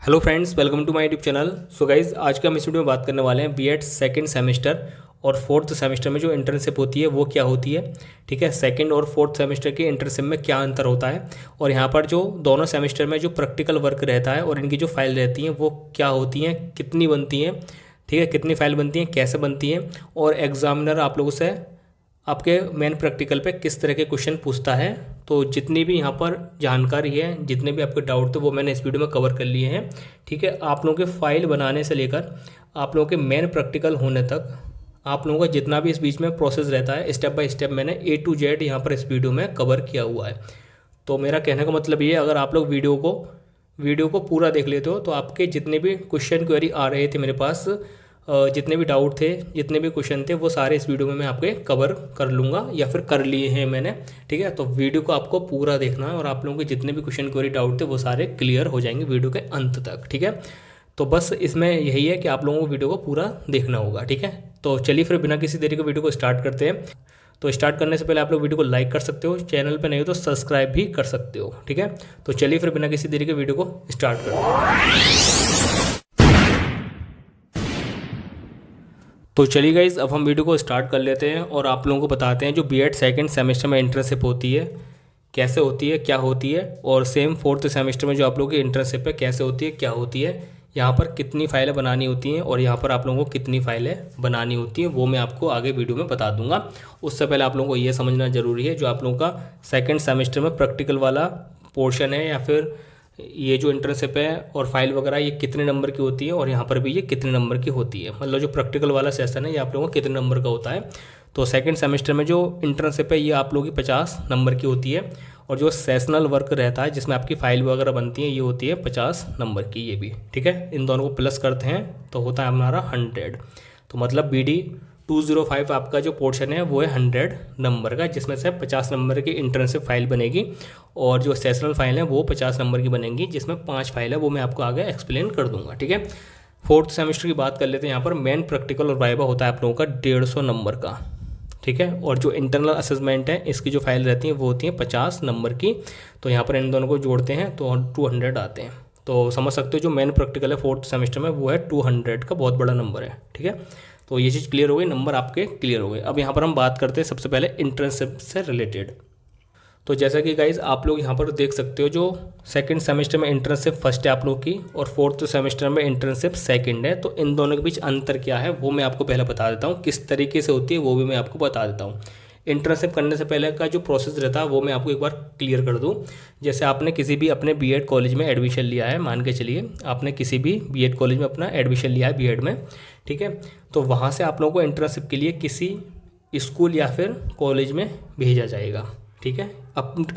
Hello friends, welcome to my YouTube channel. So guys, आज का हम इस वीडियो में बात करने वाले हैं बीएड सेकंड सेमेस्टर और फोर्थ सेमेस्टर में जो इंटर्नशिप होती है वो क्या होती है। ठीक है, सेकंड और फोर्थ सेमेस्टर के इंटर्नशिप में क्या अंतर होता है और यहाँ पर जो दोनों सेमेस्टर में जो प्रैक्टिकल वर्क रहता है और इनकी जो फाइल रहती हैं वो क्या होती हैं, कितनी बनती हैं, ठीक है, कितनी फाइल बनती हैं, कैसे बनती हैं और एग्जामिनर आप लोगों से आपके मेन प्रैक्टिकल पे किस तरह के क्वेश्चन पूछता है। तो जितनी भी यहाँ पर जानकारी है, जितने भी आपके डाउट थे वो मैंने इस वीडियो में कवर कर लिए हैं। ठीक है, आप लोगों के फाइल बनाने से लेकर आप लोगों के मेन प्रैक्टिकल होने तक आप लोगों का जितना भी इस बीच में प्रोसेस रहता है, स्टेप बाय स्टेप मैंने A to Z यहाँ पर इस वीडियो में कवर किया हुआ है। तो मेरा कहने का मतलब ये है, अगर आप लोग वीडियो को पूरा देख लेते हो तो आपके जितने भी क्वेश्चन क्वेरी आ रहे थे मेरे पास, जितने भी डाउट थे, जितने भी क्वेश्चन थे, वो सारे इस वीडियो में मैं आपके कवर कर लूँगा या फिर कर लिए हैं मैंने। ठीक है, तो वीडियो को आपको पूरा देखना है और आप लोगों के जितने भी क्वेश्चन क्वेरी डाउट थे वो सारे क्लियर हो जाएंगे वीडियो के अंत तक। ठीक है, तो बस इसमें यही है कि आप लोगों को वीडियो को पूरा देखना होगा। ठीक है, तो चलिए फिर बिना किसी देरी के वीडियो को स्टार्ट करते हैं। तो स्टार्ट करने से पहले आप लोग वीडियो को लाइक कर सकते हो, चैनल पर नहीं हो तो सब्सक्राइब भी कर सकते हो। ठीक है, तो चलिए फिर बिना किसी देरी के वीडियो को स्टार्ट करते हैं। तो चलिए गाइज, अब हम वीडियो को स्टार्ट कर लेते हैं और आप लोगों को बताते हैं जो बीएड सेकंड सेमेस्टर में इंटर्नशिप होती है कैसे होती है, क्या होती है, और सेम फोर्थ सेमेस्टर में जो आप लोगों की इंटर्नशिप है कैसे होती है, क्या होती है, यहाँ पर कितनी फाइलें बनानी होती हैं और यहाँ पर आप लोगों को कितनी फाइलें बनानी होती हैं, वो मैं आपको आगे वीडियो में बता दूंगा। उससे पहले आप लोगों को ये समझना ज़रूरी है, जो आप लोगों का सेकेंड सेमेस्टर में प्रैक्टिकल वाला पोर्शन है या फिर ये जो इंटर्नशिप है और फाइल वगैरह, ये कितने नंबर की होती है और यहाँ पर भी ये कितने नंबर की होती है। मतलब जो प्रैक्टिकल वाला सेशन है ये आप लोगों को कितने नंबर का होता है। तो सेकंड सेमेस्टर में जो इंटर्नशिप है ये आप लोगों की 50 नंबर की होती है और जो सेशनल वर्क रहता है जिसमें आपकी फाइल वगैरह बनती है ये होती है 50 नंबर की, ये भी। ठीक है, इन दोनों को प्लस करते हैं तो होता है हमारा 100। तो मतलब BD 205 आपका जो पोर्शन है वो है 100 नंबर का, जिसमें से 50 नंबर की इंटर्नशिप फाइल बनेगी और जो सेशनल फाइल है वो 50 नंबर की बनेंगी, जिसमें 5 फाइल है, वो मैं आपको आगे एक्सप्लेन कर दूंगा। ठीक है, फोर्थ सेमेस्टर की बात कर लेते हैं। यहाँ पर मेन प्रैक्टिकल और वाइवा होता है आप लोगों का 150 नंबर का। ठीक है, और जो इंटरनल असेसमेंट है इसकी जो फाइल रहती है वो होती है 50 नंबर की। तो यहाँ पर इन दोनों को जोड़ते हैं तो 200 आते हैं। तो समझ सकते हो जो मेन प्रैक्टिकल है फोर्थ सेमेस्टर में वो है 200 का, बहुत बड़ा नंबर है। ठीक है, तो ये चीज़ क्लियर हो गई, नंबर आपके क्लियर हो गए। अब यहाँ पर हम बात करते हैं सबसे पहले इंटर्नशिप से रिलेटेड। तो जैसा कि गाइज आप लोग यहाँ पर देख सकते हो, जो सेकंड सेमेस्टर में इंटर्नशिप फर्स्ट है आप लोग की और फोर्थ सेमेस्टर में इंटर्नशिप सेकंड है। तो इन दोनों के बीच अंतर क्या है वो मैं आपको पहले बता देता हूँ, किस तरीके से होती है वो भी मैं आपको बता देता हूँ। इंटर्नशिप करने से पहले का जो प्रोसेस रहता है वो मैं आपको एक बार क्लियर कर दूँ। जैसे आपने किसी भी अपने बीएड कॉलेज में एडमिशन लिया है, मान के चलिए आपने किसी भी बीएड कॉलेज में अपना एडमिशन लिया है बीएड में। ठीक है, तो वहाँ से आप लोगों को इंटर्नशिप के लिए किसी स्कूल या फिर कॉलेज में भेजा जाएगा। ठीक है,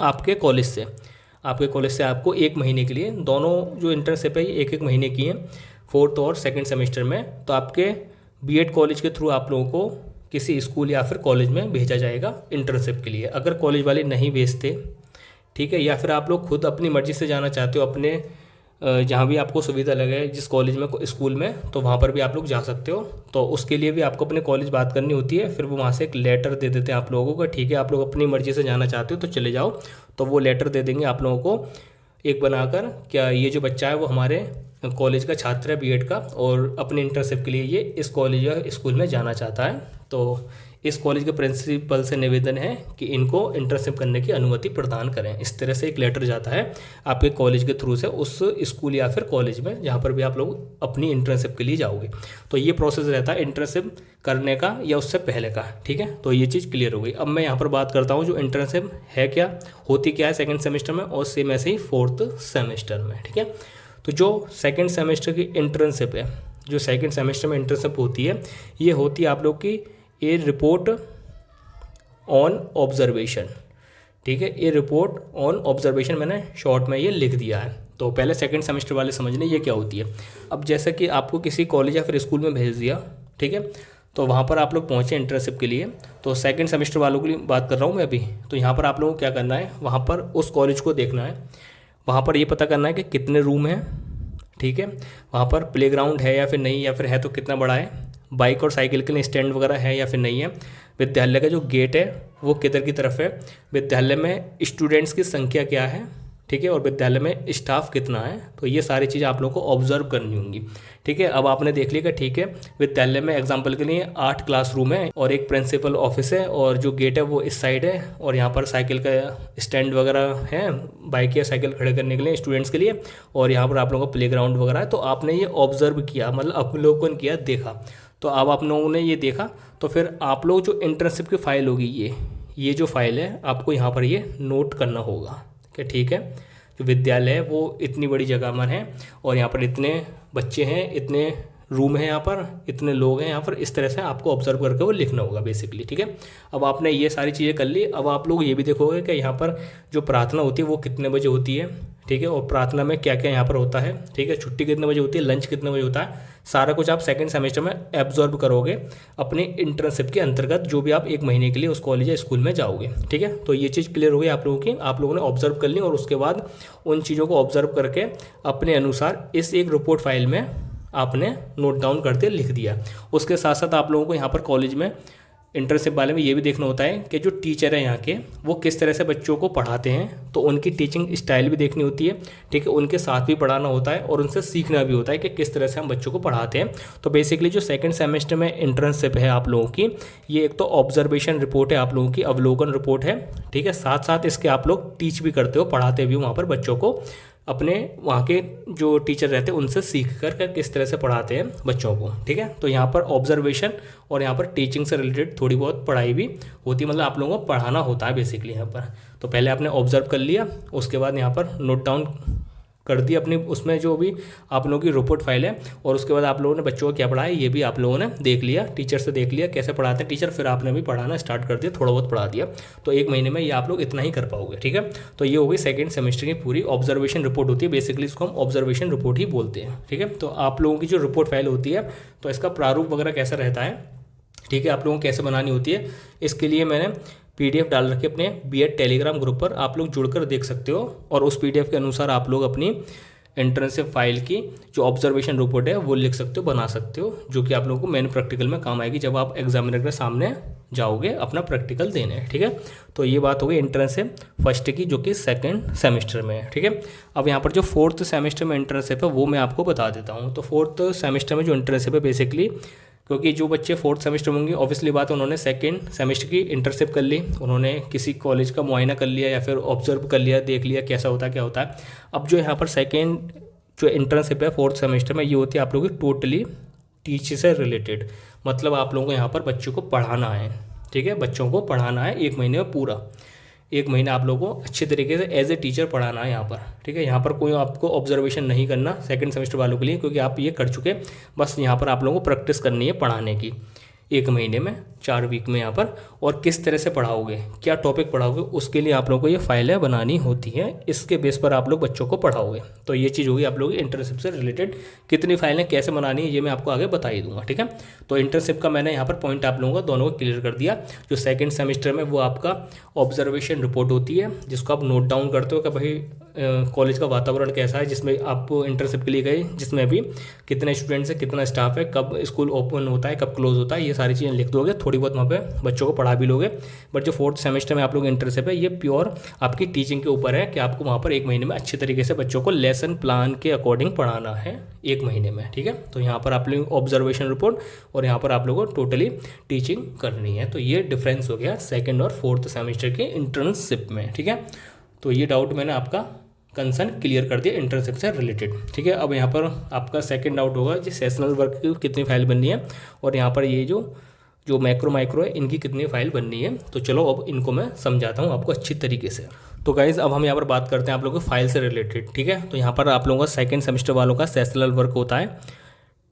आपके कॉलेज से आपको 1 महीने के लिए, दोनों जो इंटर्नशिप है ये 1-1 महीने की है फोर्थ और सेकंड सेमेस्टर में। तो आपके बीएड कॉलेज के थ्रू आप लोगों को किसी स्कूल या फिर कॉलेज में भेजा जाएगा इंटर्नशिप के लिए। अगर कॉलेज वाले नहीं भेजते, ठीक है, या फिर आप लोग खुद अपनी मर्ज़ी से जाना चाहते हो अपने जहाँ भी आपको सुविधा लगे, जिस कॉलेज में स्कूल में, तो वहाँ पर भी आप लोग जा सकते हो। तो उसके लिए भी आपको अपने कॉलेज बात करनी होती है, फिर वो वहाँ से एक लेटर दे देते हैं आप लोगों को। ठीक है, आप लोग अपनी मर्ज़ी से जाना चाहते हो तो चले जाओ, तो वो लेटर दे देंगे आप लोगों को एक बनाकर, क्या ये जो बच्चा है वो हमारे कॉलेज का छात्र है बीएड का और अपने इंटर्नशिप के लिए ये इस कॉलेज या स्कूल में जाना चाहता है। तो इस कॉलेज के प्रिंसिपल से निवेदन है कि इनको इंटर्नशिप करने की अनुमति प्रदान करें। इस तरह से एक लेटर जाता है आपके कॉलेज के थ्रू से उस स्कूल या फिर कॉलेज में जहाँ पर भी आप लोग अपनी इंटर्नशिप के लिए जाओगे। तो ये प्रोसेस रहता है इंटर्नशिप करने का या उससे पहले का। ठीक है, तो ये चीज़ क्लियर हो गई। अब मैं यहाँ पर बात करता हूँ जो इंटर्नशिप है, क्या होती क्या है सेकेंड सेमेस्टर में और सेम ऐसे ही फोर्थ सेमेस्टर में। ठीक है, तो जो सेकेंड सेमेस्टर की इंटर्नशिप है, जो सेकेंड सेमेस्टर में इंटर्नशिप होती है, ये होती है आप लोग की ए रिपोर्ट ऑन ऑब्जर्वेशन। ठीक है, ए रिपोर्ट ऑन ऑब्जर्वेशन मैंने शॉर्ट में ये लिख दिया है। तो पहले सेकंड सेमेस्टर वाले समझ लें ये क्या होती है। अब जैसा कि आपको किसी कॉलेज या फिर स्कूल में भेज दिया, ठीक है, तो वहाँ पर आप लोग पहुँचे इंटर्नशिप के लिए। तो सेकंड सेमेस्टर वालों के लिए बात कर रहा हूँ मैं अभी। तो यहाँ पर आप लोगों को क्या करना है, वहाँ पर उस कॉलेज को देखना है, वहाँ पर ये पता करना है कि कितने रूम हैं। ठीक है, वहाँ पर प्लेग्राउंड है या फिर नहीं, या फिर है तो कितना बड़ा है, बाइक और साइकिल के लिए स्टैंड वगैरह है या फिर नहीं है, विद्यालय का जो गेट है वो किधर की तरफ है, विद्यालय में स्टूडेंट्स की संख्या क्या है। ठीक है, और विद्यालय में स्टाफ कितना है, तो ये सारी चीज़ें आप लोगों को ऑब्जर्व करनी होंगी। ठीक है, अब आपने देख लिया कि ठीक है विद्यालय में एग्जाम्पल के लिए 8 क्लासरूम है और एक प्रिंसिपल ऑफिस है और जो गेट है वो इस साइड है और यहाँ पर साइकिल का स्टैंड वगैरह है, बाइक या साइकिल खड़े करने के लिए स्टूडेंट्स के लिए, और यहाँ पर आप लोगों का प्लेग्राउंड वगैरह है। तो आपने ये ऑब्जर्व किया, मतलब अवलोकन किया, देखा। तो अब आप लोगों ने ये देखा, तो फिर आप लोग जो इंटर्नशिप की फ़ाइल होगी ये जो फाइल है आपको यहाँ पर ये नोट करना होगा कि ठीक है जो विद्यालय है वो इतनी बड़ी जगह में है और यहाँ पर इतने बच्चे हैं, इतने रूम है, यहाँ पर इतने लोग हैं, यहाँ पर इस तरह से आपको ऑब्जर्व करके वो लिखना होगा बेसिकली। ठीक है, अब आपने ये सारी चीज़ें कर ली। अब आप लोग ये भी देखोगे कि यहाँ पर जो प्रार्थना होती है वो कितने बजे होती है। ठीक है, और प्रार्थना में क्या क्या यहाँ पर होता है। ठीक है, छुट्टी कितने बजे होती है, लंच कितने बजे होता है, सारा कुछ आप सेकंड सेमेस्टर में एब्जॉर्ब करोगे अपने इंटर्नशिप के अंतर्गत, जो भी आप 1 महीने के लिए उस कॉलेज या स्कूल में जाओगे। ठीक है, तो ये चीज़ क्लियर हो गई आप लोगों की, आप लोगों ने ऑब्जर्व कर ली और उसके बाद उन चीज़ों को ऑब्जर्व करके अपने अनुसार इस एक रिपोर्ट फाइल में आपने नोट डाउन करके लिख दिया। उसके साथ साथ आप लोगों को यहाँ पर कॉलेज में इंटर्नशिप वाले में ये भी देखना होता है कि जो टीचर है यहाँ के वो किस तरह से बच्चों को पढ़ाते हैं, तो उनकी टीचिंग स्टाइल भी देखनी होती है। ठीक है, उनके साथ भी पढ़ाना होता है और उनसे सीखना भी होता है कि किस तरह से हम बच्चों को पढ़ाते हैं। तो बेसिकली जो सेकंड सेमेस्टर में इंटर्नशिप है आप लोगों की, ये एक तो ऑब्जर्वेशन रिपोर्ट है, आप लोगों की अवलोकन रिपोर्ट है। ठीक है, साथ साथ इसके आप लोग टीच भी करते हो, पढ़ाते भी हो वहाँ पर बच्चों को, अपने वहाँ के जो टीचर रहते हैं उनसे सीख कर किस तरह से पढ़ाते हैं बच्चों को। ठीक है, तो यहाँ पर ऑब्जर्वेशन और यहाँ पर टीचिंग से रिलेटेड थोड़ी बहुत पढ़ाई भी होती है, मतलब आप लोगों को पढ़ाना होता है बेसिकली यहाँ पर। तो पहले आपने ऑब्जर्व कर लिया, उसके बाद यहाँ पर नोट डाउन कर दी अपनी उसमें जो भी आप लोगों की रिपोर्ट फाइल है, और उसके बाद आप लोगों ने बच्चों को क्या पढ़ाया ये भी आप लोगों ने देख लिया, टीचर से देख लिया कैसे पढ़ाते हैं टीचर, फिर आपने भी पढ़ाना स्टार्ट कर दिया, थोड़ा बहुत पढ़ा दिया। तो 1 महीने में ये आप लोग इतना ही कर पाओगे। ठीक है, तो ये हो गई सेकेंड सेमेस्टर की पूरी ऑब्जर्वेशन रिपोर्ट होती है, बेसिकली इसको हम ऑब्जर्वेशन रिपोर्ट ही बोलते हैं। ठीक है, तो आप लोगों की जो रिपोर्ट फाइल होती है तो इसका प्रारूप वगैरह कैसा रहता है, ठीक है, आप लोगों को कैसे बनानी होती है, इसके लिए मैंने PDF डाल रखी अपने B.Ed टेलीग्राम ग्रुप पर, आप लोग जुड़कर देख सकते हो और उस PDF के अनुसार आप लोग अपनी इंटर्नशिप फाइल की जो ऑब्जर्वेशन रिपोर्ट है वो लिख सकते हो, बना सकते हो, जो कि आप लोगों को मेन प्रैक्टिकल में काम आएगी जब आप एग्जामिनर के सामने जाओगे अपना प्रैक्टिकल देने। ठीक है, तो ये बात हो गई इंटर्नशिप फर्स्ट की जो कि सेकंड सेमेस्टर में है। ठीक है, अब यहाँ पर जो 4th सेमेस्टर में इंटर्नशिप है वो मैं आपको बता देता हूँ। तो 4th सेमेस्टर में जो इंटर्नशिप है बेसिकली, क्योंकि जो बच्चे 4th सेमेस्टर में होंगे ऑब्वियसली बात है उन्होंने सेकंड सेमेस्टर की इंटर्नशिप कर ली, उन्होंने किसी कॉलेज का मुआयना कर लिया या फिर ऑब्जर्व कर लिया, देख लिया कैसा होता है क्या होता है। अब जो यहाँ पर सेकंड जो इंटर्नशिप है 4th सेमेस्टर में ये होती है आप लोगों की टोटली टीच से रिलेटेड, मतलब आप लोगों को यहाँ पर बच्चों को पढ़ाना है। ठीक है, बच्चों को पढ़ाना है 1 महीने में, पूरा 1 महीना आप लोगों को अच्छे तरीके से एज ए टीचर पढ़ाना है यहाँ पर। ठीक है, यहाँ पर कोई आपको ऑब्जर्वेशन नहीं करना सेकंड सेमेस्टर वालों के लिए, क्योंकि आप ये कर चुके, बस यहाँ पर आप लोगों को प्रैक्टिस करनी है पढ़ाने की 1 महीने में 4 वीक में यहाँ पर। और किस तरह से पढ़ाओगे, क्या टॉपिक पढ़ाओगे, उसके लिए आप लोगों को ये फाइलें बनानी होती हैं, इसके बेस पर आप लोग बच्चों को पढ़ाओगे। तो ये चीज़ होगी आप लोग इंटर्नशिप से रिलेटेड, कितनी फाइलें कैसे बनानी है ये मैं आपको आगे बता ही दूंगा। ठीक है, तो इंटर्नशिप का मैंने यहाँ पर पॉइंट आप लोगों को दोनों को क्लियर कर दिया। जो सेकेंड सेमेस्टर में वो आपका ऑब्जर्वेशन रिपोर्ट होती है जिसको आप नोट डाउन करते हो कि भाई कॉलेज का वातावरण कैसा है जिसमें आप इंटर्नशिप के लिए गए, जिसमें भी कितने स्टूडेंट्स हैं, कितना स्टाफ है, कब स्कूल ओपन होता है, कब क्लोज होता है, ये सारी चीज़ें लिख दोगे, थोड़ी बहुत वहाँ पे बच्चों को पढ़ा भी लोगे। बट जो 4th सेमेस्टर में आप लोग इंटर्नशिप है ये प्योर आपकी टीचिंग के ऊपर है कि आपको वहाँ पर 1 महीने में अच्छे तरीके से बच्चों को लेसन प्लान के अकॉर्डिंग पढ़ाना है 1 महीने में। ठीक है, तो यहाँ पर आप लोग ऑब्जर्वेशन रिपोर्ट और यहाँ पर आप लोगों को टोटली टीचिंग करनी है। तो ये डिफरेंस हो गया 2nd और 4th सेमेस्टर के इंटर्नशिप में। ठीक है, तो ये डाउट मैंने आपका कंसर्न क्लियर कर दिया इंटर्नशिप से रिलेटेड। ठीक है, अब यहाँ पर आपका सेकंड डाउट होगा कि सेशनल वर्क की कितनी फाइल बननी है और यहाँ पर ये जो मैक्रो माइक्रो है इनकी कितनी फाइल बननी है। तो चलो अब इनको मैं समझाता हूँ आपको अच्छी तरीके से। तो गाइज़ अब हम यहाँ पर बात करते हैं आप लोगों को फाइल से रिलेटेड। ठीक है, तो यहाँ पर आप लोगों का सेकंड सेमेस्टर वालों का सेशनल वर्क होता है,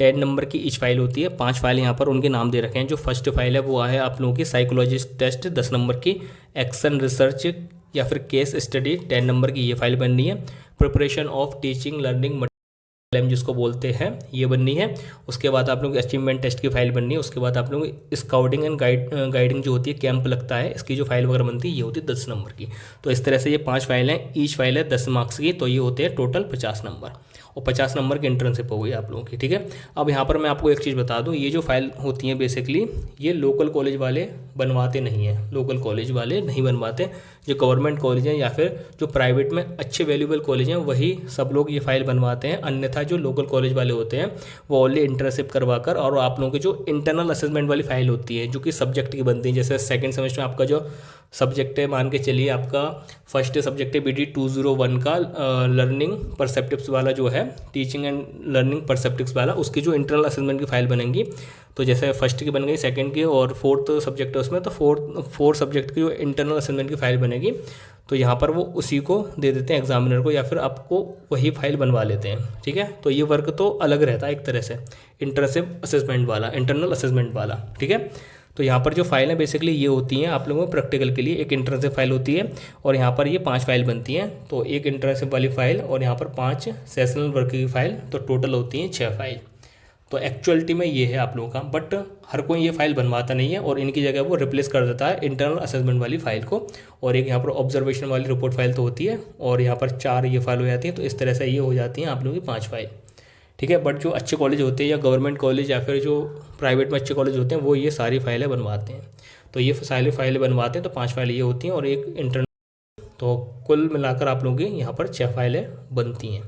10 नंबर की ईच फाइल होती है, 5 फाइल यहाँ पर उनके नाम दे रखे हैं। जो फर्स्ट फाइल है वो है आप लोगों की साइकोलॉजिस्ट टेस्ट 10 नंबर की, एक्शन रिसर्च या फिर केस स्टडी 10 नंबर की ये फाइल बननी है, प्रिपरेशन ऑफ टीचिंग लर्निंग जिसको बोलते हैं ये बननी है। उसके बाद आप लोग अचीवमेंट टेस्ट की फाइल बननी है। उसके बाद आप लोग स्काउटिंग एंड गाइडिंग जो होती है, कैंप लगता है, इसकी जो फाइल वगैरह बनती है ये होती है 10 नंबर की। तो इस तरह से ये 5 फाइल हैं, ईच फाइल है 10 मार्क्स की, तो ये होते हैं टोटल 50 नंबर। और 50 नंबर की इंटर्नशिप हो गई आप लोगों की, ठीक है। अब यहाँ पर मैं आपको एक चीज़ बता दूँ, ये जो फाइल होती हैं बेसिकली ये लोकल कॉलेज वाले बनवाते नहीं हैं, लोकल कॉलेज वाले नहीं बनवाते। जो गवर्नमेंट कॉलेज हैं या फिर जो प्राइवेट में अच्छे वैल्यूबल कॉलेज हैं वही सब लोग ये फाइल बनवाते हैं। अन्यथा जो लोकल कॉलेज वाले होते हैं वो ओनली इंटर्नशिप करवा कर और आप लोगों की जो इंटरनल असेसमेंट वाली फाइल होती है जो कि सब्जेक्ट की बनती है, जैसे सेकंड सेमेस्टर में आपका जो सब्जेक्ट है, मान के चलिए आपका फर्स्ट सब्जेक्ट है BD 201 का लर्निंग परसेप्टिव्स वाला जो है, टीचिंग एंड लर्निंग परसेप्टिव्स वाला, उसकी जो इंटरनल असेसमेंट की फाइल बनेंगी। तो जैसे फर्स्ट की बन गई, सेकंड की और फोर्थ सब्जेक्ट है उसमें, तो फोर्थ सब्जेक्ट की जो इंटरनल असेसमेंट की फाइल बनेगी तो यहाँ पर वो उसी को दे देते हैं एग्जामिनर को या फिर आपको वही फाइल बनवा लेते हैं, ठीक है। तो ये वर्क तो अलग रहता है एक तरह से, इंटर्नशिप असेसमेंट वाला, इंटरनल असेसमेंट वाला, ठीक है। तो यहाँ पर जो फाइल है बेसिकली ये होती हैं आप लोगों को प्रैक्टिकल के लिए, एक इंटर्नशिप फाइल होती है और यहाँ पर ये 5 फाइल बनती हैं। तो एक इंटर्नशिप वाली फाइल और यहाँ पर 5 सेशनल वर्क की फाइल, तो टोटल होती हैं 6 फाइल। तो एक्चुअलिटी में ये है आप लोगों का, बट हर कोई ये फाइल बनवाता नहीं है और इनकी जगह वो रिप्लेस कर देता है इंटरनल असेसमेंट वाली फाइल को। और एक यहाँ पर ऑब्जर्वेशन वाली रिपोर्ट फाइल तो होती है और यहाँ पर 4 ये फाइल हो जाती है। तो इस तरह से ये हो जाती हैं आप लोगों की 5 फाइल, ठीक है। बट जो अच्छे कॉलेज होते हैं या गवर्नमेंट कॉलेज या फिर जो प्राइवेट में अच्छे कॉलेज होते हैं वो ये सारी फाइलें बनवाते हैं। तो ये सारी फाइलें बनवाते हैं, तो 5 फाइलें ये होती हैं और एक इंटरनल, तो कुल मिलाकर आप लोगों की यहाँ पर 6 फाइलें बनती हैं,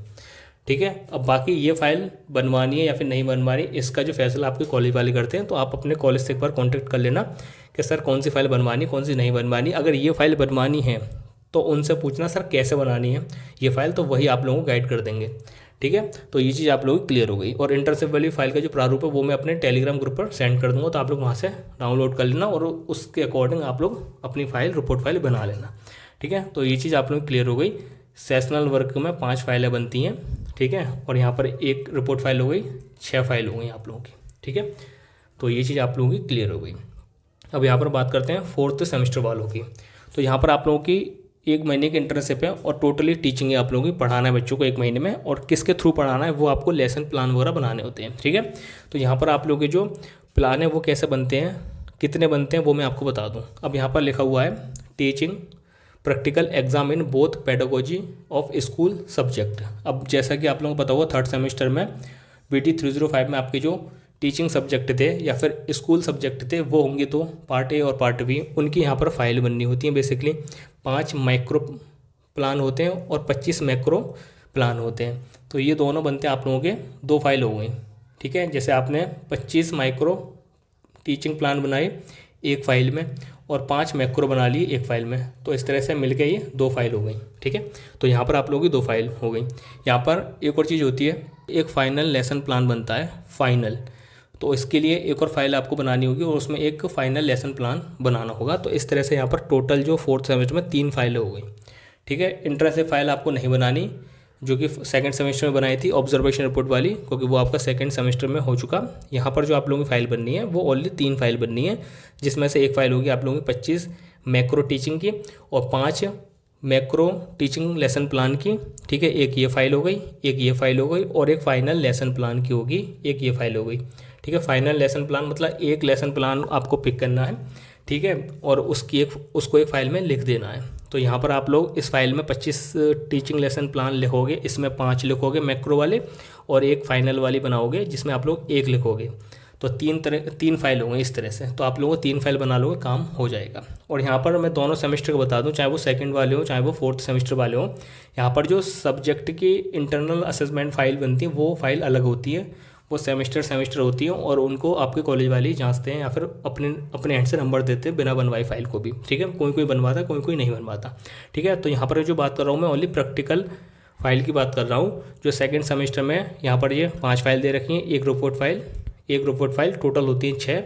ठीक है। अब बाकी ये फाइल बनवानी है या फिर नहीं बनवानी, इसका जो फैसला आपके कॉलेज वाले करते हैं। तो आप अपने कॉलेज से एक बार कॉन्टेक्ट कर लेना कि सर कौन सी फाइल बनवानी, कौन सी नहीं बनवानी। अगर ये फाइल बनवानी है तो उनसे पूछना सर कैसे बनानी है ये फाइल, तो वही आप लोगों को गाइड कर देंगे, ठीक है। तो ये चीज़ आप लोगों की क्लियर हो गई। और इंटर्नशिप वाली फाइल का जो प्रारूप है वो मैं अपने टेलीग्राम ग्रुप पर सेंड कर दूंगा, तो आप लोग वहाँ से डाउनलोड कर लेना और उसके अकॉर्डिंग आप लोग अपनी फाइल, रिपोर्ट फाइल बना लेना, ठीक है। तो ये चीज़ आप लोग क्लियर हो गई। सेशनल वर्क में 5 फाइलें बनती हैं, ठीक है। और यहाँ पर एक रिपोर्ट फाइल हो गई, 6 फाइल हो गई आप लोगों की, ठीक है। तो ये चीज़ आप लोगों की क्लियर हो गई। अब यहाँ पर बात करते हैं 4th सेमेस्टर वालों की। तो यहाँ पर आप लोगों की 1 महीने की इंटर्नशिप है और टोटली टीचिंग है आप लोगों की, पढ़ाना है बच्चों को 1 महीने में। और किसके थ्रू पढ़ाना है वो आपको लेसन प्लान वगैरह बनाने होते हैं, ठीक है। तो यहाँ पर आप लोगों के जो प्लान है वो कैसे बनते हैं, कितने बनते हैं वो मैं आपको बता दूँ। अब यहाँ पर लिखा हुआ है teaching practical exam in both pedagogy of school subject. अब जैसा कि आप लोगों को पता हुआ 3rd सेमेस्टर में BD 305 में आपके जो टीचिंग सब्जेक्ट थे या फिर स्कूल सब्जेक्ट थे वो होंगे, तो पार्ट ए और पार्ट बी, उनकी यहाँ पर फाइल बननी होती है। बेसिकली 5 माइक्रो प्लान होते हैं और 25 मैक्रो प्लान होते हैं। तो ये दोनों बनते हैं आप लोगों के 2 फाइल हो गई, ठीक है। जैसे आपने 25 माइक्रो टीचिंग प्लान बनाए एक फाइल में और 5 मैक्रो बना लिए एक फाइल में, तो इस तरह से मिलकर ये 2 फाइल हो गई, ठीक है। तो यहाँ पर आप लोगों की 2 फाइल हो गई। यहाँ पर एक और चीज़ होती है, एक फाइनल लेसन प्लान बनता है फाइनल, तो इसके लिए एक और फाइल आपको बनानी होगी और उसमें एक फाइनल लेसन प्लान बनाना होगा। तो इस तरह से यहाँ पर टोटल जो 4th सेमेस्टर में 3 फाइलें हो गई, ठीक है। इंटर्नशिप फाइल आपको नहीं बनानी, जो कि 2nd सेमेस्टर में बनाई थी ऑब्जर्वेशन रिपोर्ट वाली, क्योंकि वो आपका 2nd सेमेस्टर में हो चुका। यहाँ पर जो आप लोगों की फाइल बननी है वो ओनली 3 फाइल बननी है, जिसमें से एक फाइल होगी आप लोगों की 25 मैक्रो टीचिंग की और 5 मैक्रो टीचिंग लेसन प्लान की, ठीक है। एक ये फाइल हो गई, एक ये फाइल हो गई और एक फाइनल लेसन प्लान की होगी, एक ये फाइल हो गई, ठीक है। फाइनल लेसन प्लान मतलब एक लेसन प्लान आपको पिक करना है, ठीक है, और उसको एक फाइल में लिख देना है। तो यहाँ पर आप लोग इस फाइल में 25 टीचिंग लेसन प्लान लिखोगे, इसमें 5 लिखोगे मैक्रो वाले और एक फाइनल वाली बनाओगे जिसमें आप लोग 1 लिखोगे। तो 3 फाइल होंगे इस तरह से। तो आप लोगों को 3 फाइल बना लोगे, काम हो जाएगा। और यहाँ पर मैं दोनों सेमेस्टर को बता दूँ, चाहे वो 2nd वाले हो चाहे वो 4th सेमेस्टर वाले हो, यहाँ पर जो सब्जेक्ट की इंटरनल असेसमेंट फाइल बनती है वो फाइल अलग होती है, वो सेमेस्टर होती है और उनको आपके कॉलेज वाले ही जांचते हैं या फिर अपने हैंड से नंबर देते हैं बिना बनवाई फाइल को भी, ठीक है। कोई बनवाता, कोई नहीं बनवाता, ठीक है। तो यहाँ पर जो बात कर रहा हूँ मैं ओनली प्रैक्टिकल फाइल की बात कर रहा हूँ। जो 2nd सेमेस्टर में यहाँ पर ये 5 फाइल दे रखी हैं, एक रिपोर्ट फाइल टोटल होती हैं 6।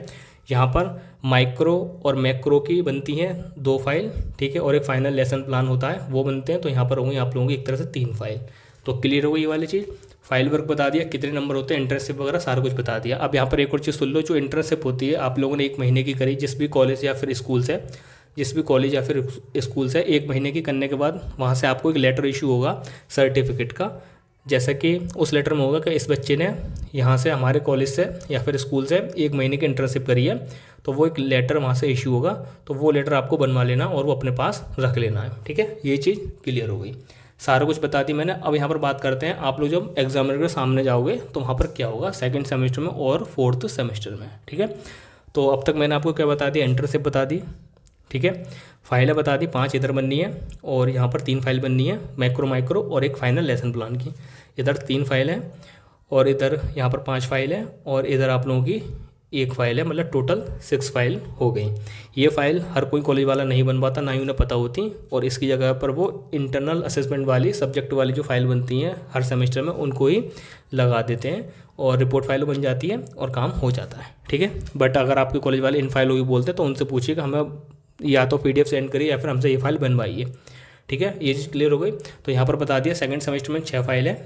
यहाँ पर माइक्रो और मैक्रो की बनती हैं 2 फाइल, ठीक है, और एक फाइनल लेसन प्लान होता है वो बनते हैं। तो यहाँ पर होंगे आप लोगों की एक तरह से 3 फाइल। तो क्लियर हो गई ये वाली चीज़। फाइल वर्क बता दिया, कितने नंबर होते हैं, इंटर्नशिप वगैरह सारा कुछ बता दिया। अब यहाँ पर एक और चीज़ सुन लो, जो इंटर्नशिप होती है आप लोगों ने 1 महीने की करी, जिस भी कॉलेज या फिर स्कूल से, 1 महीने की करने के बाद वहाँ से आपको एक लेटर इशू होगा सर्टिफिकेट का। जैसा कि उस लेटर में होगा कि इस बच्चे ने यहाँ से हमारे कॉलेज से या फिर स्कूल से 1 महीने की इंटर्नशिप करी है, तो वो एक लेटर वहाँ से इशू होगा। तो वो लेटर आपको बनवा लेना और वो अपने पास रख लेना है, ठीक है। ये चीज़ क्लियर हो गई। सारा कुछ बता दी मैंने। अब यहाँ पर बात करते हैं आप लोग जब एग्जामिनर के सामने जाओगे तो वहाँ पर क्या होगा सेकंड सेमेस्टर में और फोर्थ सेमेस्टर में, ठीक है। तो अब तक मैंने आपको क्या बता दिया, इंटर्नशिप बता दी, ठीक है। फाइलें बता दी, 5 इधर बननी है और यहाँ पर 3 फाइल बननी है, मैक्रो माइक्रो और एक फाइनल लेसन प्लान की। इधर 3 फाइल है और इधर यहाँ पर 5 फाइल है और इधर आप लोगों की 1 फाइल है, मतलब टोटल 6 फाइल हो गई। ये फाइल हर कोई कॉलेज वाला नहीं बन पाता, ना ही उन्हें पता होती, और इसकी जगह पर वो इंटरनल असेसमेंट वाली सब्जेक्ट वाली जो फाइल बनती हैं हर सेमेस्टर में उनको ही लगा देते हैं और रिपोर्ट फाइल बन जाती है और काम हो जाता है, ठीक है। बट अगर आपके कॉलेज वाले इन फाइलों की बोलते हैं तो उनसे पूछिए कि हमें या तो PDF सेंड करिए या फिर हमसे ये फाइल बनवाइए, ठीक है। ये चीज़ क्लियर हो गई। तो यहाँ पर बता दिया सेकंड सेमेस्टर में 6 फाइल है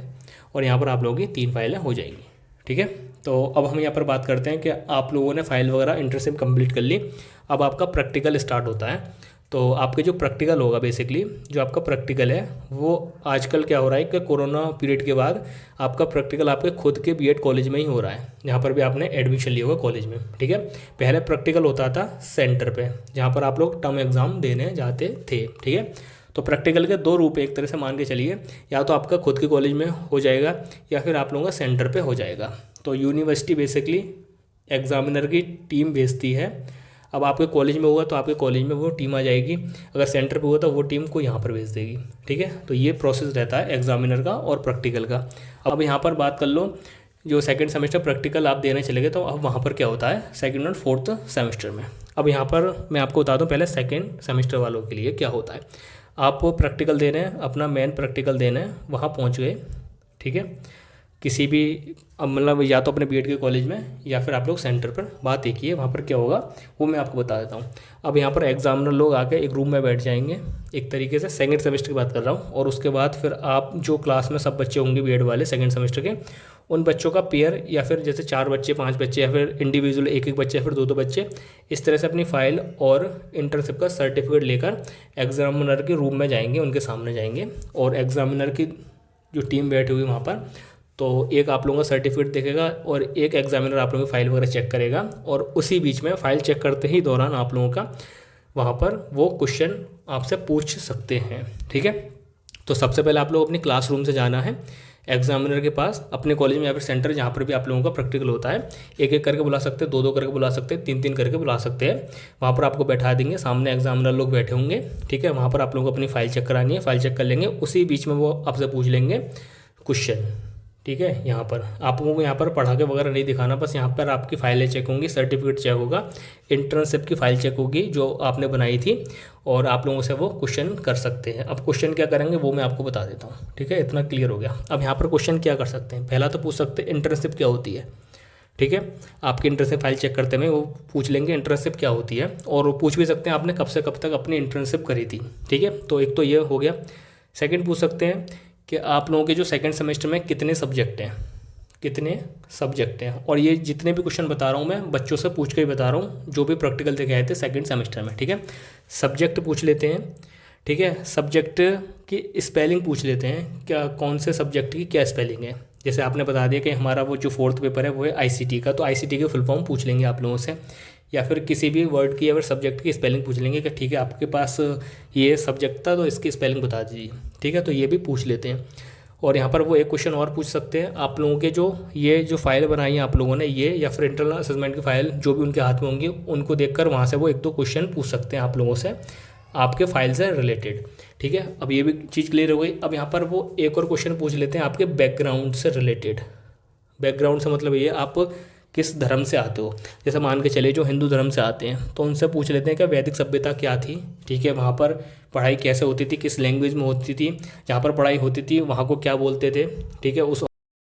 और यहाँ पर आप लोगों की 3 फाइलें हो जाएंगी, ठीक है। तो अब हम यहाँ पर बात करते हैं कि आप लोगों ने फाइल वगैरह इंटर्नशिप कंप्लीट कर ली, अब आपका प्रैक्टिकल स्टार्ट होता है। तो आपके जो प्रैक्टिकल होगा, बेसिकली जो आपका प्रैक्टिकल है वो आजकल क्या हो रहा है कि कोरोना पीरियड के बाद आपका प्रैक्टिकल आपके खुद के B.Ed कॉलेज में ही हो रहा है, जहाँ पर भी आपने एडमिशन लिया होगा कॉलेज में, ठीक है। पहले प्रैक्टिकल होता था सेंटर पे, जहाँ पर आप लोग टर्म एग्ज़ाम देने जाते थे, ठीक है। तो प्रैक्टिकल के 2 रूप एक तरह से मान के चलिए, या तो आपका खुद के कॉलेज में हो जाएगा या फिर आप लोगों का सेंटर पे हो जाएगा। तो यूनिवर्सिटी बेसिकली एग्जामिनर की टीम भेजती है। अब आपके कॉलेज में होगा तो आपके कॉलेज में वो टीम आ जाएगी, अगर सेंटर पे होगा तो वो टीम को यहाँ पर भेज देगी, ठीक है। तो ये प्रोसेस रहता है एग्जामिनर का और प्रैक्टिकल का। अब यहाँ पर बात कर लो, जो सेकंड सेमेस्टर प्रैक्टिकल आप देने चले गए तो अब वहाँ पर क्या होता है सेकंड और फोर्थ सेमेस्टर में। अब यहाँ पर मैं आपको बता दूँ पहले सेकंड सेमेस्टर वालों के लिए क्या होता है। आप प्रैक्टिकल देने हैं, अपना मेन प्रैक्टिकल देने हैं, वहाँ पहुँच गए, ठीक है, किसी भी मतलब या तो अपने B.Ed के कॉलेज में या फिर आप लोग सेंटर पर। बात एक ही है, वहाँ पर क्या होगा वो मैं आपको बता देता हूँ। अब यहाँ पर एग्जामिनर लोग आके एक रूम में बैठ जाएंगे, एक तरीके से सेकंड सेमेस्टर की बात कर रहा हूँ, और उसके बाद फिर आप जो क्लास में सब बच्चे होंगे B.Ed वाले सेकंड सेमेस्टर के, उन बच्चों का पेयर या फिर जैसे 4 बच्चे 5 बच्चे या फिर इंडिविजुअल एक बच्चे या फिर 2 बच्चे, इस तरह से अपनी फाइल और इंटर्नशिप का सर्टिफिकेट लेकर एग्जामिनर के रूम में जाएंगे, उनके सामने जाएंगे, और एग्जामिनर की जो टीम बैठी हुई वहाँ पर, तो एक आप लोगों का सर्टिफिकेट देखेगा और एक एग्जामिनर आप लोगों की फ़ाइल वगैरह चेक करेगा, और उसी बीच में फ़ाइल चेक करते ही दौरान आप लोगों का वहाँ पर वो क्वेश्चन आपसे पूछ सकते हैं, ठीक है। तो सबसे पहले आप लोग अपनी क्लासरूम से जाना है एग्जामिनर के पास, अपने कॉलेज में या फिर सेंटर जहाँ पर भी आप लोगों का प्रैक्टिकल होता है, एक एक करके बुला सकते हैं, 2 करके बुला सकते हैं, 3 करके बुला सकते हैं। वहाँ पर आपको बैठा देंगे, सामने एग्जामिनर लोग बैठे होंगे, ठीक है। वहाँ पर आप लोगों को अपनी फ़ाइल चेक करानी है, फ़ाइल चेक कर लेंगे, उसी बीच में वो आपसे पूछ लेंगे क्वेश्चन, ठीक है। यहाँ पर आप लोगों को यहाँ पर पढ़ा के वगैरह नहीं दिखाना, बस यहाँ पर आपकी फाइलें चेक होंगी, सर्टिफिकेट चेक होगा, इंटर्नशिप की फ़ाइल चेक होगी जो आपने बनाई थी, और आप लोगों से वो क्वेश्चन कर सकते हैं। अब क्वेश्चन क्या करेंगे वो मैं आपको बता देता हूँ, ठीक है। इतना क्लियर हो गया। अब यहाँ पर क्वेश्चन क्या कर सकते हैं, पहला तो पूछ सकते हैं इंटर्नशिप क्या होती है, ठीक है। आपकी इंटर्नशिप फाइल चेक करते में वो पूछ लेंगे इंटर्नशिप क्या होती है, और वो पूछ भी सकते हैं आपने कब से कब तक अपनी इंटर्नशिप करी थी, ठीक है। तो एक तो ये हो गया। सेकंड पूछ सकते हैं कि आप लोगों के जो सेकंड सेमेस्टर में कितने सब्जेक्ट हैं, और ये जितने भी क्वेश्चन बता रहा हूँ मैं बच्चों से पूछ के ही बता रहा हूँ जो भी प्रैक्टिकल देखे आए थे सेकंड सेमेस्टर में, ठीक है। सब्जेक्ट पूछ लेते हैं, ठीक है। सब्जेक्ट की स्पेलिंग पूछ लेते हैं, क्या कौन से सब्जेक्ट की क्या स्पेलिंग है। जैसे आपने बता दिया कि हमारा वो जो 4th पेपर है वो है ICT का, तो ICT के फुल फॉर्म पूछ लेंगे आप लोगों से, या फिर किसी भी वर्ड की या फिर सब्जेक्ट की स्पेलिंग पूछ लेंगे कि ठीक है आपके पास ये सब्जेक्ट था तो इसकी स्पेलिंग बता दीजिए, ठीक है। तो ये भी पूछ लेते हैं। और यहाँ पर वो एक क्वेश्चन और पूछ सकते हैं, आप लोगों के ये जो फाइल बनाई है आप लोगों ने, ये या फिर इंटरनल असेसमेंट की फाइल जो भी उनके हाथ में होंगी उनको देखकर वहाँ से वो 1-2 क्वेश्चन पूछ सकते हैं आप लोगों से आपके फाइल से रिलेटेड, ठीक है। अब ये भी चीज़ क्लियर हो गई। अब यहाँ पर वो एक और क्वेश्चन पूछ लेते हैं आपके बैकग्राउंड से रिलेटेड। बैकग्राउंड से मतलब ये आप किस धर्म से आते हो। जैसे मान के चले जो हिंदू धर्म से आते हैं तो उनसे पूछ लेते हैं कि वैदिक सभ्यता क्या थी, ठीक है, वहाँ पर पढ़ाई कैसे होती थी, किस लैंग्वेज में होती थी, जहाँ पर पढ़ाई होती थी वहाँ को क्या बोलते थे, ठीक है, उस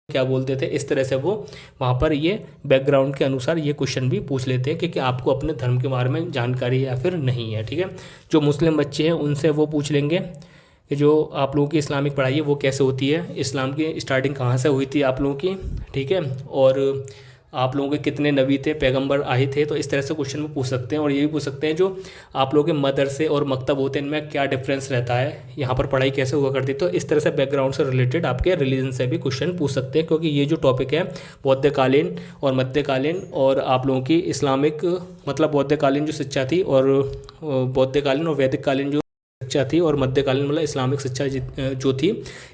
क्या बोलते थे। इस तरह से वो वहाँ पर ये बैकग्राउंड के अनुसार ये क्वेश्चन भी पूछ लेते हैं कि आपको अपने धर्म के बारे में जानकारी है या फिर नहीं है, ठीक है। जो मुस्लिम बच्चे हैं उनसे वो पूछ लेंगे कि जो आप लोगों की इस्लामिक पढ़ाई है वो कैसे होती है, इस्लाम की स्टार्टिंग कहाँ से हुई थी आप लोगों की, ठीक है, और आप लोगों के कितने नबी थे, पैगंबर आए थे। तो इस तरह से क्वेश्चन में पूछ सकते हैं। और ये भी पूछ सकते हैं जो आप लोगों के मदरसे और मकतब होते हैं इनमें क्या डिफरेंस रहता है, यहाँ पर पढ़ाई कैसे हुआ करती। तो इस तरह से बैकग्राउंड से रिलेटेड आपके रिलीजन से भी क्वेश्चन पूछ सकते हैं, क्योंकि ये जो टॉपिक है बौद्धकालीन और मध्यकालीन और आप लोगों की इस्लामिक मतलब बौद्धकालीन जो शिक्षा थी और बौद्धकालीन और वैदिक कालीन जो शिक्षा थी और मध्यकालीन मतलब इस्लामिक शिक्षा जो थी,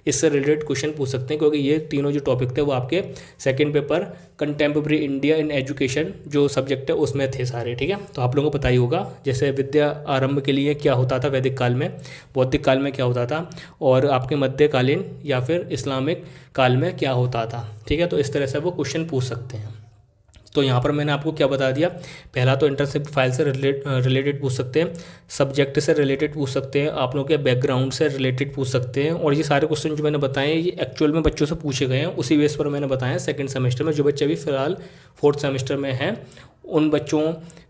इससे रिलेटेड क्वेश्चन पूछ सकते हैं, क्योंकि ये तीनों जो टॉपिक थे वो आपके second paper contemporary India in education जो सब्जेक्ट है उसमें थे सारे। ठीक है, तो आप लोगों को पता ही होगा जैसे विद्या आरंभ के लिए क्या होता था वैदिक काल में, बौद्धिक काल में क्या होता था, और आपके मध्यकालीन या फिर इस्लामिक काल में क्या होता था। ठीक है, तो इस तरह से वो क्वेश्चन पूछ सकते हैं। तो यहाँ पर मैंने आपको क्या बता दिया, पहला तो इंटर्नशिप फाइल से रिलेटेड पूछ सकते हैं, सब्जेक्ट से रिलेटेड पूछ सकते हैं, आप लोगों के बैकग्राउंड से रिलेटेड पूछ सकते हैं। और ये सारे क्वेश्चन जो मैंने बताए ये एक्चुअल में बच्चों से पूछे गए हैं, उसी बेस पर मैंने बताया सेकंड सेमेस्टर में। जो बच्चे अभी फिलहाल फोर्थ सेमेस्टर में हैं उन बच्चों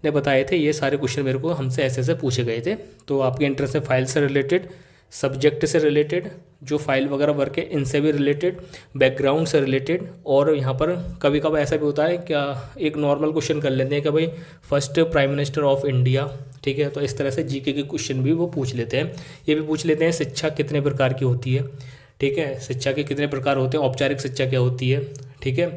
ने बताए थे ये सारे क्वेश्चन मेरे को हमसे ऐसे पूछे गए थे। तो आपके इंटर्नशिप फाइल से रिलेटेड, सब्जेक्ट से रिलेटेड, जो फाइल वगैरह वर्क है इनसे भी रिलेटेड, बैकग्राउंड से रिलेटेड। और यहाँ पर कभी कभी ऐसा भी होता है क्या, एक नॉर्मल क्वेश्चन कर लेते हैं कि भाई first prime minister of India. ठीक है, तो इस तरह से जीके के क्वेश्चन भी वो पूछ लेते हैं। ये भी पूछ लेते हैं शिक्षा कितने प्रकार की होती है। ठीक है, शिक्षा के कितने प्रकार होते हैं, औपचारिक शिक्षा क्या होती है। ठीक है,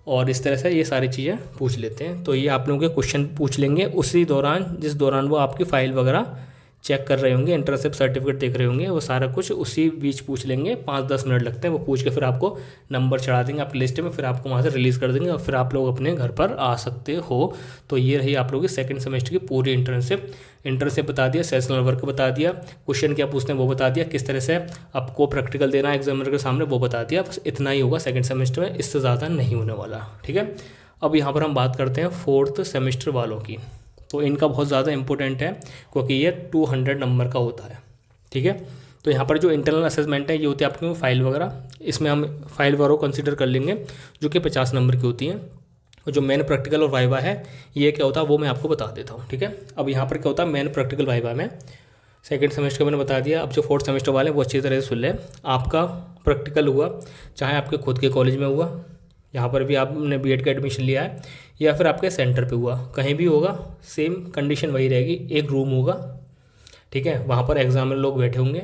और इस तरह से ये सारी चीज़ें पूछ लेते हैं। तो ये आप लोगों के क्वेश्चन पूछ लेंगे उसी दौरान जिस दौरान वो आपकी फ़ाइल वगैरह चेक कर रहे होंगे, इंटर्नशिप सर्टिफिकेट देख रहे होंगे, वो सारा कुछ उसी बीच पूछ लेंगे। 5-10 मिनट लगते हैं, वो पूछ के फिर आपको नंबर चढ़ा देंगे आपकी लिस्ट में, फिर आपको वहाँ से रिलीज़ कर देंगे और फिर आप लोग अपने घर पर आ सकते हो। तो ये रही आप लोगों की सेकंड सेमेस्टर की पूरी इंटर्नशिप बता दिया, सेशनल वर्क बता दिया, क्वेश्चन क्या पूछते हैं वो बता दिया, किस तरह से आपको प्रैक्टिकल देना है एग्जामिनर के सामने वो बता दिया। बस इतना ही होगा सेकेंड सेमेस्टर में, इससे ज़्यादा नहीं होने वाला। ठीक है, अब यहाँ पर हम बात करते हैं फोर्थ सेमेस्टर वालों की। तो इनका बहुत ज़्यादा इंपॉर्टेंट है क्योंकि ये 200 नंबर का होता है। ठीक है, तो यहाँ पर जो इंटरनल असेसमेंट है ये होती है आपकी फाइल वगैरह, इसमें हम फाइल वगैरह को कंसीडर कर लेंगे जो कि 50 नंबर की होती हैं। और जो मेन प्रैक्टिकल और वाइवा है ये क्या होता है वो मैं आपको बता देता हूँ। ठीक है, अब यहाँ पर क्या होता है मेन प्रैक्टिकल वाइवा में सेकेंड सेमेस्टर का मैंने बता दिया। अब जो फोर्थ सेमेस्टर वाले वो अच्छी तरह से सुन लें। आपका प्रैक्टिकल हुआ चाहे आपके खुद के कॉलेज में हुआ, यहाँ पर भी आपने बीएड का एडमिशन लिया है, या फिर आपके सेंटर पे हुआ, कहीं भी होगा सेम कंडीशन वही रहेगी। एक रूम होगा, ठीक है, वहाँ पर एग्जामिनर लोग बैठे होंगे।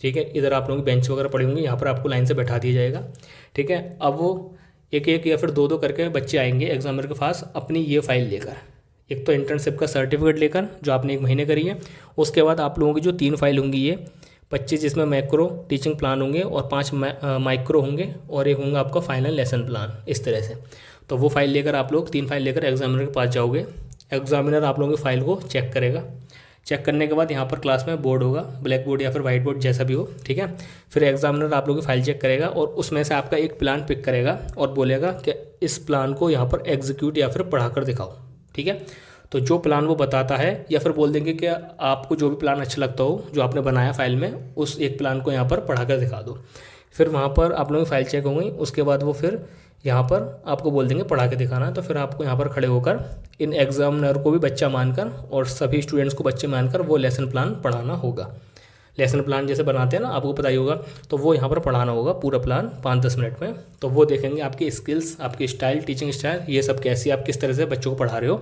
ठीक है, इधर आप लोगों की बेंच वगैरह पड़े होंगे, यहाँ पर आपको लाइन से बैठा दिया जाएगा। ठीक है, अब वो एक एक या फिर दो दो करके बच्चे आएंगे एग्जामिनर के पास अपनी ये फाइल लेकर, एक तो इंटर्नशिप का सर्टिफिकेट लेकर जो आपने 1 महीने करी है, उसके बाद आप लोगों की जो 3 फाइल होंगी ये 25 जिसमें मैक्रो टीचिंग प्लान होंगे और 5 माइक्रो होंगे और एक होंगे आपका फाइनल लेसन प्लान। इस तरह से तो वो फाइल लेकर आप लोग 3 फाइल लेकर एग्जामिनर के पास जाओगे। एग्जामिनर आप लोगों की फ़ाइल को चेक करेगा। चेक करने के बाद यहाँ पर क्लास में बोर्ड होगा, ब्लैक बोर्ड या फिर वाइट बोर्ड जैसा भी हो। ठीक है, फिर एग्जामिनर आप लोगों की फ़ाइल चेक करेगा और उसमें से आपका एक प्लान पिक करेगा और बोलेगा कि इस प्लान को यहाँ पर एग्जीक्यूट या फिर पढ़ा कर दिखाओ। ठीक है, तो जो प्लान वो बताता है या फिर बोल देंगे कि आपको जो भी प्लान अच्छा लगता हो जो आपने बनाया फाइल में, उस एक प्लान को यहाँ पर पढ़ा कर दिखा दो। फिर वहाँ पर आप लोगों की फ़ाइल चेक हो गई, उसके बाद वो फिर यहाँ पर आपको बोल देंगे पढ़ा के दिखाना। तो फिर आपको यहाँ पर खड़े होकर इन एग्जामिनर को भी बच्चा मानकर और सभी स्टूडेंट्स को बच्चे मानकर वो लेसन प्लान पढ़ाना होगा। लेसन प्लान जैसे बनाते हैं ना, आपको पता ही होगा, तो वो यहाँ पर पढ़ाना होगा पूरा प्लान 5-10 मिनट में। तो वो देखेंगे आपकी स्किल्स, आपकी स्टाइल, टीचिंग स्टाइल, ये सब कैसी, आप किस तरह से बच्चों को पढ़ा रहे हो,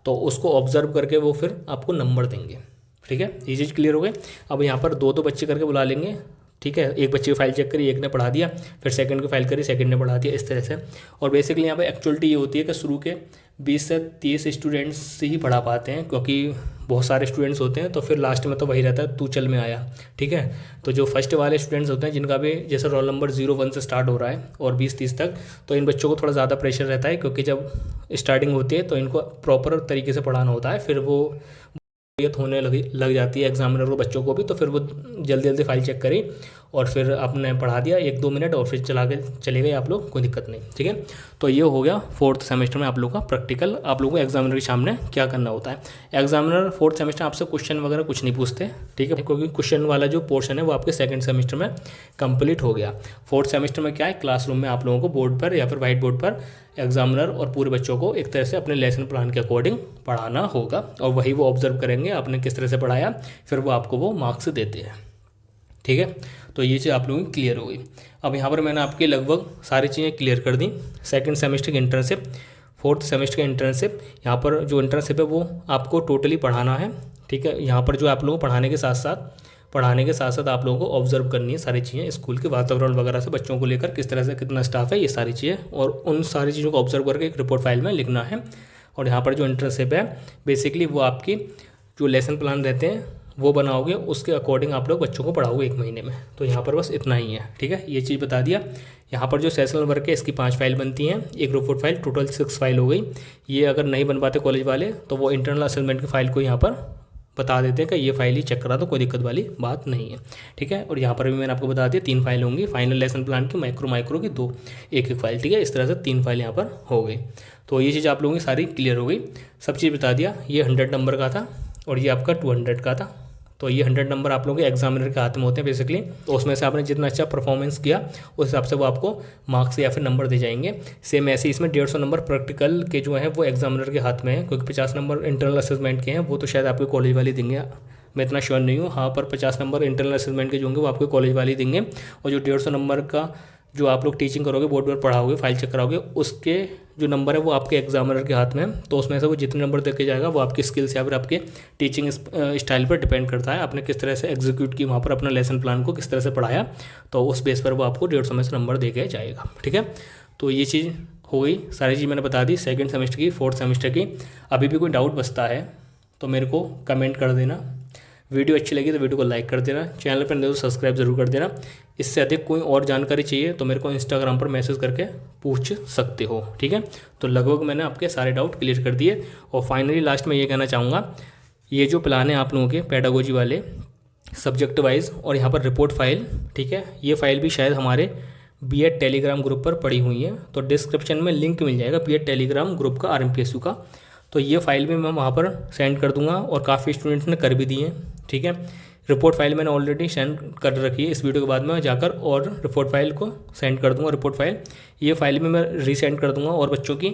तो उसको ऑब्जर्व करके वो फिर आपको नंबर देंगे। ठीक है, ये चीज़ क्लियर हो गई। अब यहाँ पर 2-2 बच्चे करके बुला लेंगे। ठीक है, एक बच्चे की फाइल चेक करी, एक ने पढ़ा दिया, फिर सेकंड की फाइल करी, सेकंड ने पढ़ा दिया, इस तरह से। और बेसिकली यहाँ पे एक्चुअलिटी ये होती है कि शुरू के 20 से 30 स्टूडेंट्स से ही पढ़ा पाते हैं, क्योंकि बहुत सारे स्टूडेंट्स होते हैं, तो फिर लास्ट में तो वही रहता है तू चल में आया। ठीक है, तो जो फर्स्ट वाले स्टूडेंट्स होते हैं जिनका भी जैसे रोल नंबर 01 से स्टार्ट हो रहा है और 20-30 तक, तो इन बच्चों को थोड़ा ज़्यादा प्रेशर रहता है, क्योंकि जब स्टार्टिंग होती है तो इनको प्रॉपर तरीके से पढ़ाना होता है। फिर वो होने लग जाती है एग्जामिनर को, बच्चों को भी, तो फिर वो जल्दी जल्दी फाइल चेक करी और फिर आपने पढ़ा दिया 1-2 मिनट और फिर चले गए आप लोग, कोई दिक्कत नहीं। ठीक है, तो ये हो गया फोर्थ सेमेस्टर में आप लोगों का प्रैक्टिकल। आप लोगों को एग्जामिनर के सामने क्या करना होता है। एग्जामिनर फोर्थ सेमेस्टर आपसे क्वेश्चन वगैरह कुछ नहीं पूछते। ठीक है, क्योंकि क्वेश्चन वाला जो पोर्शन है वो आपके सेकंड सेमेस्टर में कंप्लीट हो गया। फोर्थ सेमेस्टर में क्या है, क्लासरूम में आप लोगों को बोर्ड पर या फिर वाइट बोर्ड पर एग्जामिनर और पूरे बच्चों को एक तरह से अपने लेसन प्लान के अकॉर्डिंग पढ़ाना होगा और वही वो ऑब्जर्व करेंगे आपने किस तरह से पढ़ाया, फिर वो आपको वो मार्क्स देते हैं। ठीक है, तो ये चीज़ आप लोगों की क्लियर हो गई। अब यहाँ पर मैंने आपकी लगभग सारी चीज़ें क्लियर कर दी। सेकंड सेमेस्टर की इंटर्नशिप, फोर्थ सेमेस्टर की इंटर्नशिप, यहाँ पर जो इंटर्नशिप है वो आपको टोटली पढ़ाना है। ठीक है, यहाँ पर जो आप लोगों को पढ़ाने के साथ साथ आप लोगों को ऑब्जर्व करनी है सारी चीज़ें, स्कूल के वातावरण वगैरह से बच्चों को लेकर किस तरह से कितना स्टाफ है, ये सारी चीज़ें, और उन सारी चीज़ों को ऑब्जर्व करके एक रिपोर्ट फाइल में लिखना है। और यहाँ पर जो इंटर्नशिप है बेसिकली वो आपकी जो लेसन प्लान रहते हैं वो बनाओगे, उसके अकॉर्डिंग आप लोग बच्चों को पढ़ाओगे 1 महीने में। तो यहाँ पर बस इतना ही है, ठीक है, ये चीज़ बता दिया। यहाँ पर जो सेशनल वर्क है इसकी 5 फाइल बनती हैं, एक रिपोर्ट फाइल, टोटल 6 फाइल हो गई। ये अगर नहीं बन पाते कॉलेज वाले तो वो इंटरनल असेसमेंट की फ़ाइल को यहाँ पर बता देते हैं कि ये फाइल ही चेक करा, तो कोई दिक्कत वाली बात नहीं है, ठीक है। और यहाँ पर भी मैंने आपको बता दिया 3 फाइल होंगी, फाइनल लेसन प्लान की, माइक्रो की 2 एक फाइल, ठीक है। इस तरह से 3 फाइल यहाँ पर हो गई। तो ये चीज़ आप लोगों की सारी क्लियर हो गई, सब चीज़ बता दिया। ये 100 नंबर का था और ये आपका 200 का था। तो ये 100 नंबर आप लोगों के एग्जामिनर के हाथ में होते हैं बेसिकली। तो उसमें से आपने जितना अच्छा परफॉर्मेंस किया उस हिसाब से वो आपको मार्क्स या फिर नंबर दे जाएंगे। सेम ऐसे इसमें 150 नंबर प्रैक्टिकल के जो है वो एग्जामिनर के हाथ में है, क्योंकि 50 नंबर इंटरनल असेसमेंट के हैं, वो तो शायद आपके कॉलेज वाले देंगे, मैं इतना श्योर नहीं हूँ। हाँ, पर 50 नंबर इंटरनल असेसमेंट के जो होंगे वो आपके कॉलेज वाले देंगे। और जो 150 नंबर का जो आप लोग टीचिंग करोगे, बोर्ड पर पढ़ाओगे, फाइल चेक कराओगे, उसके जो नंबर है वो आपके एग्जामिनर के हाथ में है। तो उसमें से वो जितने नंबर देके जाएगा वो आपकी स्किल्स या फिर आपके टीचिंग स्टाइल पर डिपेंड करता है, आपने किस तरह से एग्जीक्यूट की वहाँ पर अपना लेसन प्लान को किस तरह से पढ़ाया, तो उस बेस पर वो आपको 150 में से नंबर दे के जाएगा, ठीक है। तो ये चीज़ हो गई, सारी चीज़ मैंने बता दी सेकेंड सेमेस्टर की, 4th सेमेस्टर की। अभी भी कोई डाउट बचता है तो मेरे को कमेंट कर देना। वीडियो अच्छी लगी तो वीडियो को लाइक कर देना, चैनल पर नहीं तो सब्सक्राइब जरूर कर देना। इससे अधिक कोई और जानकारी चाहिए तो मेरे को इंस्टाग्राम पर मैसेज करके पूछ सकते हो, ठीक है। तो लगभग मैंने आपके सारे डाउट क्लियर कर दिए। और फाइनली लास्ट में ये कहना चाहूँगा, ये जो प्लान है आप लोगों के पेडागोजी वाले सब्जेक्ट वाइज और यहाँ पर रिपोर्ट फाइल, ठीक है, ये फाइल भी शायद हमारे बीएड टेलीग्राम ग्रुप पर पड़ी हुई है। तो डिस्क्रिप्शन में लिंक मिल जाएगा बीएड टेलीग्राम ग्रुप का, RMPSU का। तो ये फाइल भी मैं वहाँ पर सेंड कर दूंगा और काफ़ी स्टूडेंट्स ने कर भी दिए हैं, ठीक है। रिपोर्ट फाइल मैंने ऑलरेडी सेंड कर रखी है, इस वीडियो के बाद मैं जाकर और रिपोर्ट फाइल को सेंड कर दूंगा। रिपोर्ट फाइल ये फाइल भी मैं रीसेंड कर दूंगा। और बच्चों की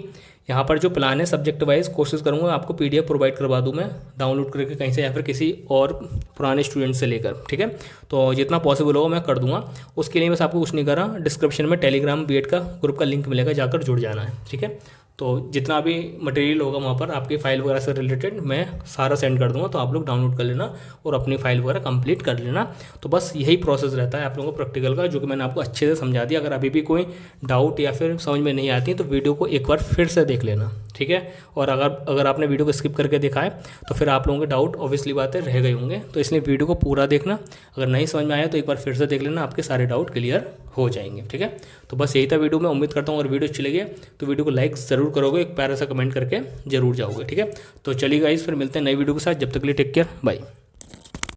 यहाँ पर जो प्लान है सब्जेक्ट वाइज कोशिश करूँगा आपको PDF प्रोवाइड करवा दूँ मैं डाउनलोड करके कहीं से या फिर किसी और पुराने स्टूडेंट से लेकर, ठीक है। तो जितना पॉसिबल होगा मैं कर दूंगा। उसके लिए बस आपको कुछ नहीं करना, डिस्क्रिप्शन में टेलीग्राम बीएड का ग्रुप का लिंक मिलेगा, जाकर जुड़ जाना है, ठीक है। तो जितना भी मटेरियल होगा वहाँ पर आपकी फ़ाइल वगैरह से रिलेटेड मैं सारा सेंड कर दूंगा, तो आप लोग डाउनलोड कर लेना और अपनी फ़ाइल वगैरह कंप्लीट कर लेना। तो बस यही प्रोसेस रहता है आप लोगों को प्रैक्टिकल का, जो कि मैंने आपको अच्छे से समझा दिया। अगर अभी भी कोई डाउट या फिर समझ में नहीं आती तो वीडियो को एक बार फिर से देख लेना, ठीक है। और अगर आपने वीडियो को स्किप करके देखा है तो फिर आप लोगों के डाउट ऑब्वियसली बातें रह गए होंगे, तो इसलिए वीडियो को पूरा देखना। अगर नहीं समझ में आया तो एक बार फिर से देख लेना, आपके सारे डाउट क्लियर हो जाएंगे, ठीक है। तो बस यही था वीडियो में, उम्मीद करता हूँ अगर वीडियो अच्छी लगी तो वीडियो को लाइक ज़रूर करोगे, एक प्यारा सा कमेंट करके जरूर जाओगे, ठीक है। तो चलिए गाइस, फिर मिलते हैं नई वीडियो के साथ, जब तक के लिए टेक केयर, बाय।